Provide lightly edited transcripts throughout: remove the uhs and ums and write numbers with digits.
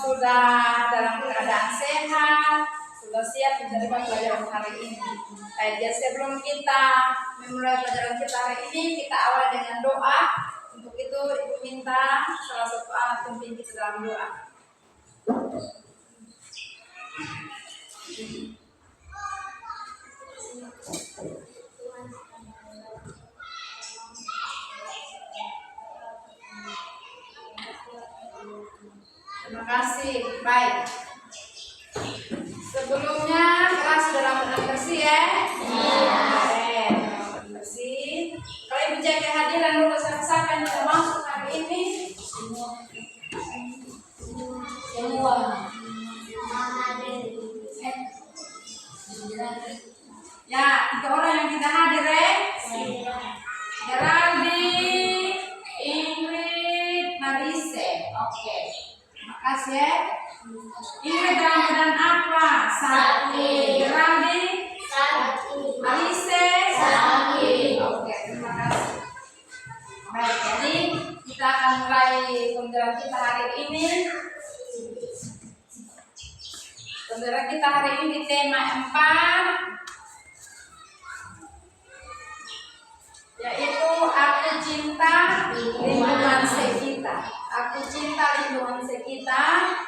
Sudah dalam keadaan sehat, sudah siap menerima pelajaran hari ini. Jadi sebelum kita memulai pelajaran kita hari ini, kita awali dengan doa. Untuk itu Ibu minta salah satu anak pimpin kita dalam doa. Terima kasih. Baik. Sebelumnya kelas sudah rambut bersih ya? Iya. Bersih. Kalau Ibu cek kehadiran dulu siapa yang sudah masuk hari ini? Semua. Ya, 3 orang yang kita hadir ya? Geraldine, Ingrid, Marise. Oke. Makasih ya. Ingrid dalam keadaan apa? Sakit. Geraldine? Sakit. Marise? Sakit. Oke, terima kasih. Baik, jadi kita akan mulai pembelajaran kita hari ini. Pembelajaran kita hari ini di tema 4, yaitu aku cinta lingkungan sekitar. Aku cinta lingkungan sekitar.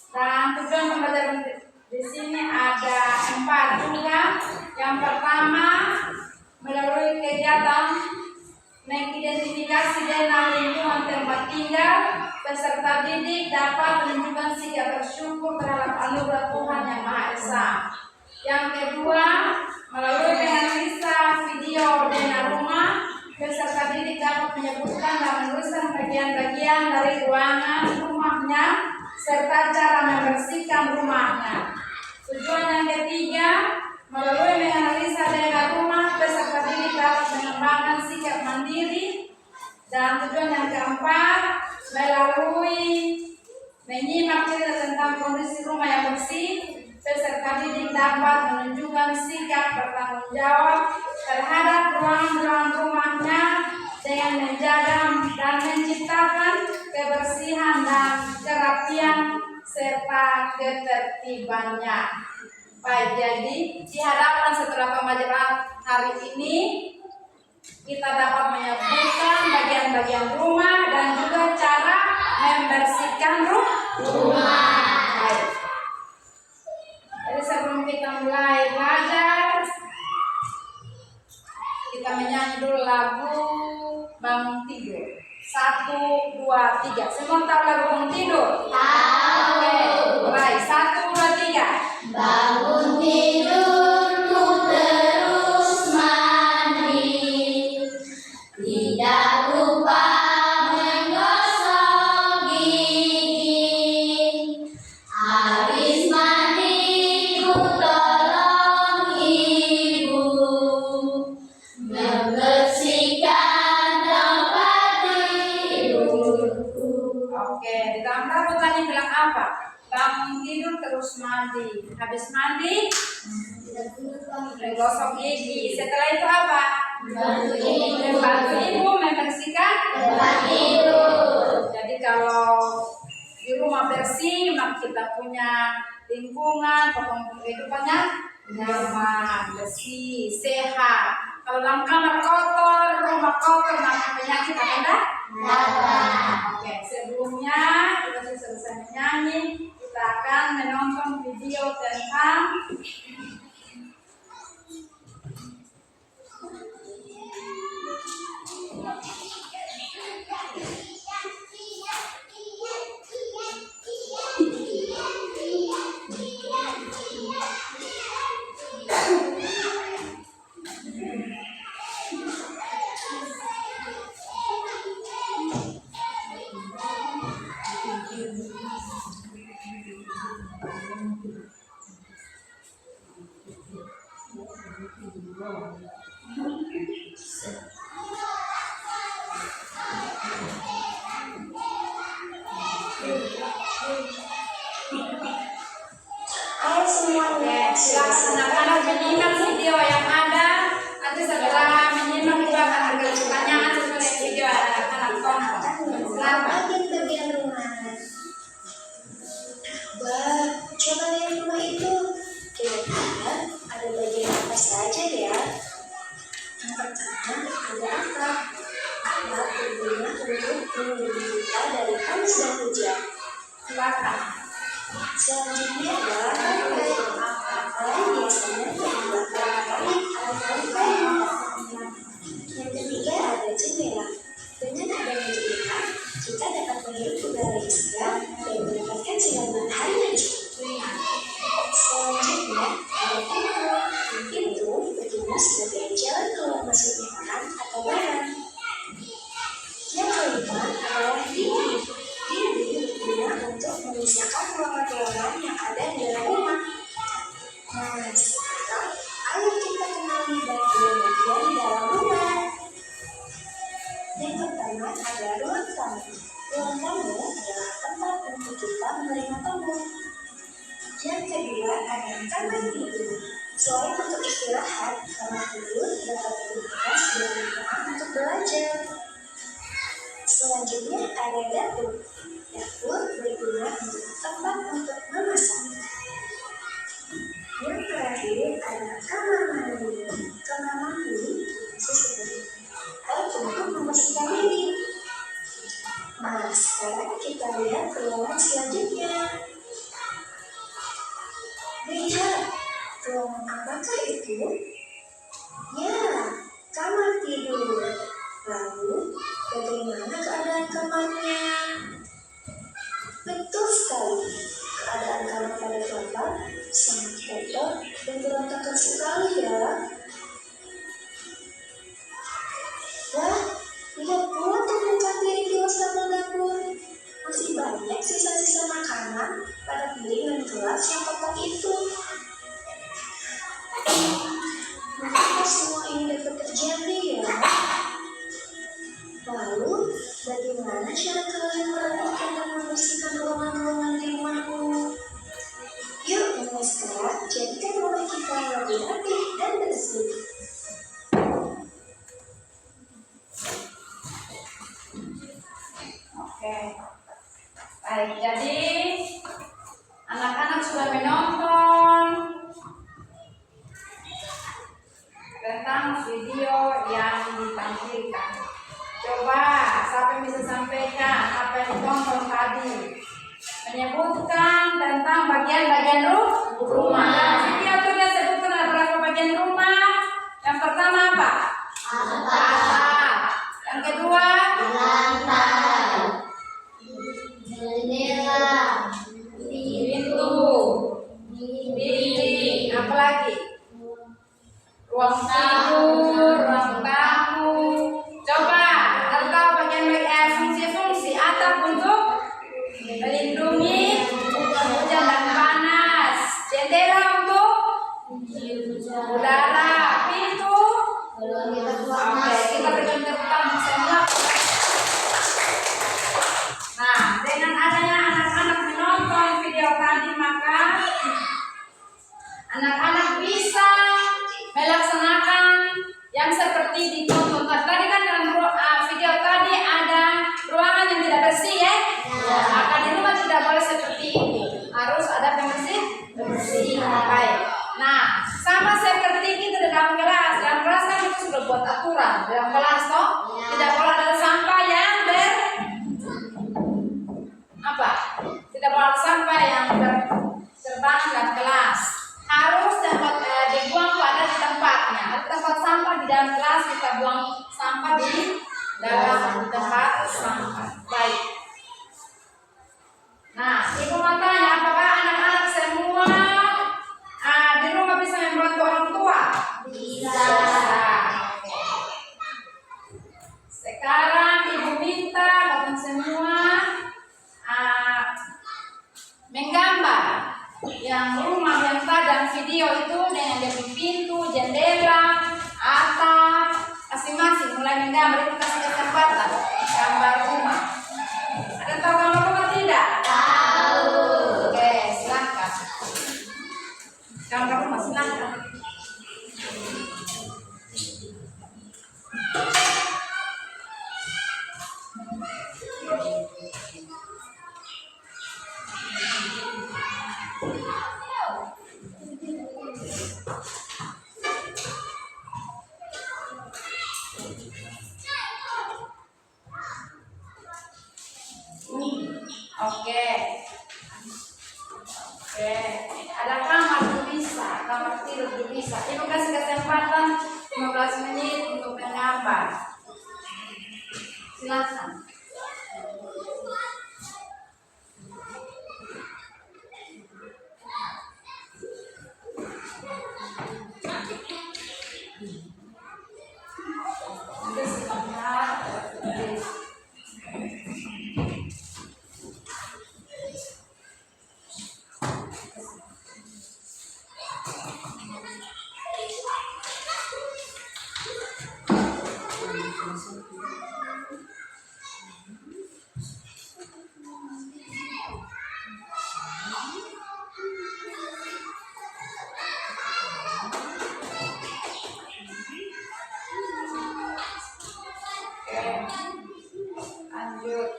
Dan tujuan pembelajaran di sini ada 4 juga. Yang pertama, melalui kegiatan mengidentifikasi zona lingkungan tempat tinggal, peserta didik dapat menunjukkan sikap bersyukur terhadap anugerah Tuhan Yang Maha Esa. Yang kedua, melalui menganalisa video zona rumah, peserta didik dapat menyebutkan dan menuliskan bagian-bagian dari ruangan rumahnya serta cara membersihkan rumahnya. Tujuan yang ketiga, melalui menganalisa zona rumah, peserta didik dapat mengembangkan sikap mandiri. Dan tujuan yang keempat, melalui menyimak cerita tentang kondisi rumah yang bersih, peserta didik dapat menunjukkan sikap bertanggung jawab terhadap ruang-ruang rumahnya dengan menjaga dan menciptakan kebersihan dan kerapian serta ketertibannya. Baik, jadi diharapkan setelah pembelajaran hari ini kita dapat menyebutkan bagian-bagian rumah dan juga cara membersihkan rumah. Baik. Jadi sebelum kita mulai belajar, kita menyanyi dulu lagu Bangun Tidur. 1, 2, 3. Semua tahu lagu Bangun Tidur? Tahu. Baik, 1, 2, 3. Bangun tidurku terus mandi, tidak lupa menggosok gigi. Habis mandi ku tolong ibu membersihkan tempat tidurku. Oke, di dalam lagu tadi bilang apa? Bangun tidur terus mandi. Habis mandi menggosok gigi. Setelah itu apa? Membantu ibu membersihkan tempat tidur. Jadi kalau di rumah bersih, maka kita punya lingkungan, kehidupannya nyaman, bersih, sehat. Kalau dalam kamar kotor, rumah kotor, maka penyakit akan datang. Oke, sebelumnya kita sudah selesai menyanyi, kita akan menonton video tentang Hai semuanya, Silakan menyimak video yang ada. Nanti setelah menyimak juga akan ada pertanyaan sesuai video anak-anak tonton. Silakan. bagian rumah. Wah, coba lihat rumah itu. Kira-kira ada bagian apa saja ya? Yang pertama, ada atap. Atap berguna untuk melindungi kita dari panas dan hujan. Silakan. Selanjutnya adalah lantai. Lantai biasanya terbuat dari kain atau kayu. Yang ketiga ada jendela. Dengan adanya jendela, kita dapat menghirup udara yang segar dan mendapatkan sinar matahari yang cukup. Selanjutnya ada pintu. Pintu berguna sebagai jalan keluar masuknya orang atau barang. Yang kelima adalah dinding. Dinding berguna untuk memisahkan ruangan-ruangan yang ada di dalam rumah. Nah, sekarang ayo kita kenali bagian-bagian di dalam rumah. Yang pertama ada ruang tamu. Ruang tamu adalah tempat untuk kita menerima tamu. Yang kedua ada kamar tidur. Selain untuk istirahat, kamar tidur dapat digunakan sebagai ruang untuk belajar. Selanjutnya ada dapur. Dapur berguna untuk tempat untuk memasak. Yang terakhir ada kamar mandi. Kamar mandi sebagai tempat untuk membersihkan diri. Nah, sekarang kita lihat ruangan selanjutnya. Lihat, ruangan apakah itu? Ya, kamar tidur. Lalu, bagaimana keadaan kamarnya? Betul sekali, keadaan kamar pada kamar sangat kotor dan berantakan sekali ya. Wah, lihat pula tumpukan piring di wastafel dapur. Masih banyak sisa-sisa makanan pada piring dan gelas yang kotor itu. Mengapa semua ini dapat terjadi ya? Lalu, bagaimana cara kalian merapikan dan membersihkan ruangan-ruangan di rumahmu? Yuk, mulai sekarang jadikan rumah kita lebih rapi dan bersih. Oke. Baik, jadi anak-anak sudah menonton tentang video yang ditampilkan. Coba siapa yang bisa sampaikan apa yang ditonton tadi? Menyebutkan tentang bagian-bagian rumah. Video itu dia sebutkan ada berapa bagian rumah? Yang pertama apa? Atap. Yang kedua? Lantai. Pintu. Dinding. Apa lagi? Ruang tidur, ruang tamu. Coba, ada tahu bagian-bagian fungsi-fungsi atap untuk melindungi hujan dan panas. Jendela untuk udara. Pintu. Oke, kita berikan tepuk tangan semua. Nah, dengan adanya anak-anak menonton video tadi, maka anak-anak bisa melaksanakan yang seperti ditonton tadi kan. Dalam video tadi ada ruangan yang tidak bersih ya. Maka di rumah tidak boleh seperti ini, harus ada bersih. Baik. Nah, sama seperti itu di dalam kelas. Dalam kelas kan itu sudah buat aturan dalam kelas toh. Tidak boleh ada sampah yang tidak boleh ada sampah yang terbang dalam kelas. Harus dapat dibuang pada di tempatnya. Ada tempat sampah di dalam kelas, kita buang sampah di dalam tempat sampah. Baik. Nah, ibu mau tanya, apakah anak-anak semua di rumah bisa membantu orang tua? Bisa. Sekarang ibu minta kalian semua menggambar Yang rumah yang tajam video itu dengan dari pintu, jendela, atap, masing-masing mulai menggambar itu kasih kesempatan gambar rumah. Ada tahu gambar rumah tidak? Tahu. Oke, silakan. Gambar rumah silakan. Oke. Oke. Ada kamar juga bisa, kamar tidur juga bisa. Ibu kasih kesempatan 15 menit untuk menggambar. Silakan. Nanti sebentar. Lanjut.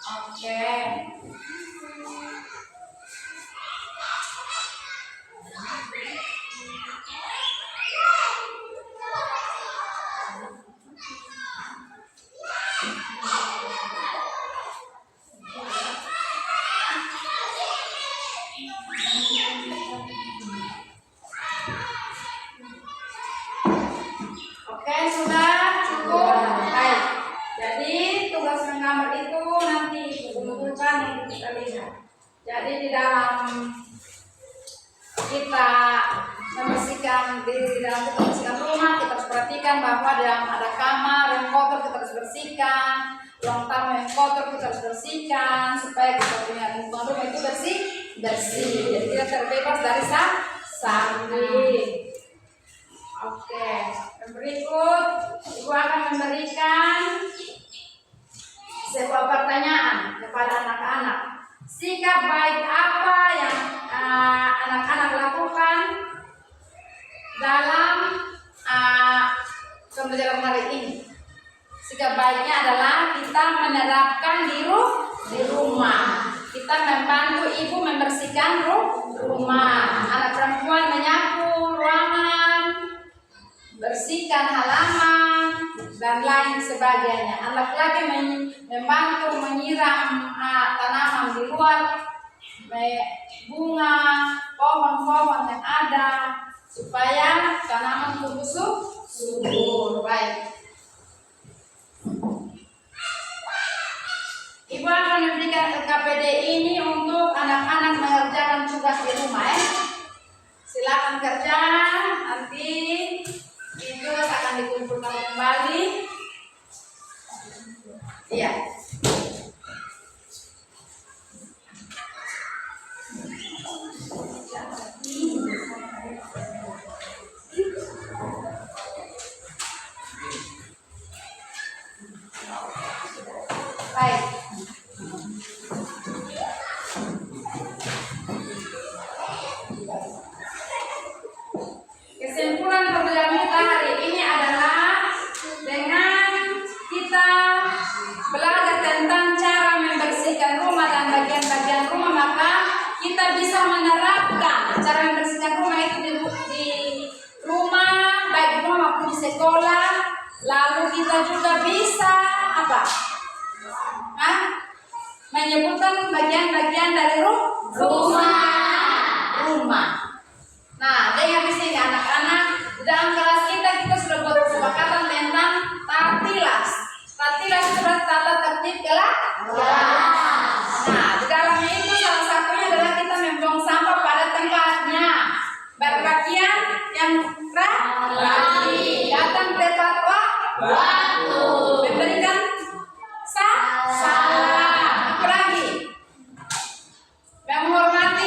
Oke. Oke, sudah cukup. Baik. Jadi tugas menggambar itu nanti kumpulkan untuk kita lihat. Jadi di dalam kita membersihkan diri, di dalam kita membersihkan rumah, kita harus perhatikan bahwa dalam ada kamar yang kotor kita harus bersihkan, ruang tamu yang kotor kita harus bersihkan supaya kita punya lingkungan rumah itu bersih. Jadi kita terbebas dari sampah. Oke, yang berikut Ibu akan memberikan sebuah pertanyaan kepada anak-anak. Sikap baik apa yang anak-anak lakukan dalam pembelajaran hari ini? Sikap baiknya adalah kita menerapkan di rumah. Kita membantu ibu membersihkan rumah. Anak perempuan menyapu ruangan, bersihkan halaman dan lain sebagainya. Anak laki membantu menyiram tanaman di luar, bunga, pohon-pohon yang ada supaya tanaman tumbuh subur. Baik. Ibu akan memberikan KPD ini untuk anak-anak mengerjakan tugas di rumah. Silakan kerja, nanti itu akan dikumpulkan kembali. Iya. Baik. Kesimpulan pembelajaran kita hari ini adalah dengan kita belajar tentang cara membersihkan rumah dan bagian-bagian rumah, maka kita bisa menerapkan cara membersihkan rumah itu di rumah, baik di rumah maupun di sekolah. Lalu kita juga bisa menyebutkan bagian-bagian dari rumah. Nah, dengan di sini anak-anak di dalam kelas kita sudah buat kesepakatan tentang tartilas. Tartilas itu adalah tata tertib kelas. Nah, di dalamnya itu salah satunya adalah kita membuang sampah pada tempatnya, berpakaian yang rapi, datang tepat waktu, memberikan salam, apa lagi? Menghormati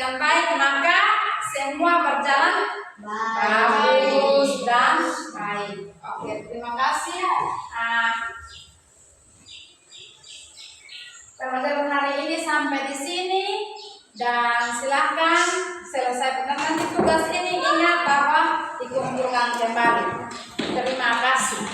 dengan baik, maka semua berjalan bagus dan baik. Oke, terima kasih. Pelajaran hari ini sampai di sini dan silakan selesai nanti tugas ini, ingat bahwa dikumpulkan kembali. Terima kasih.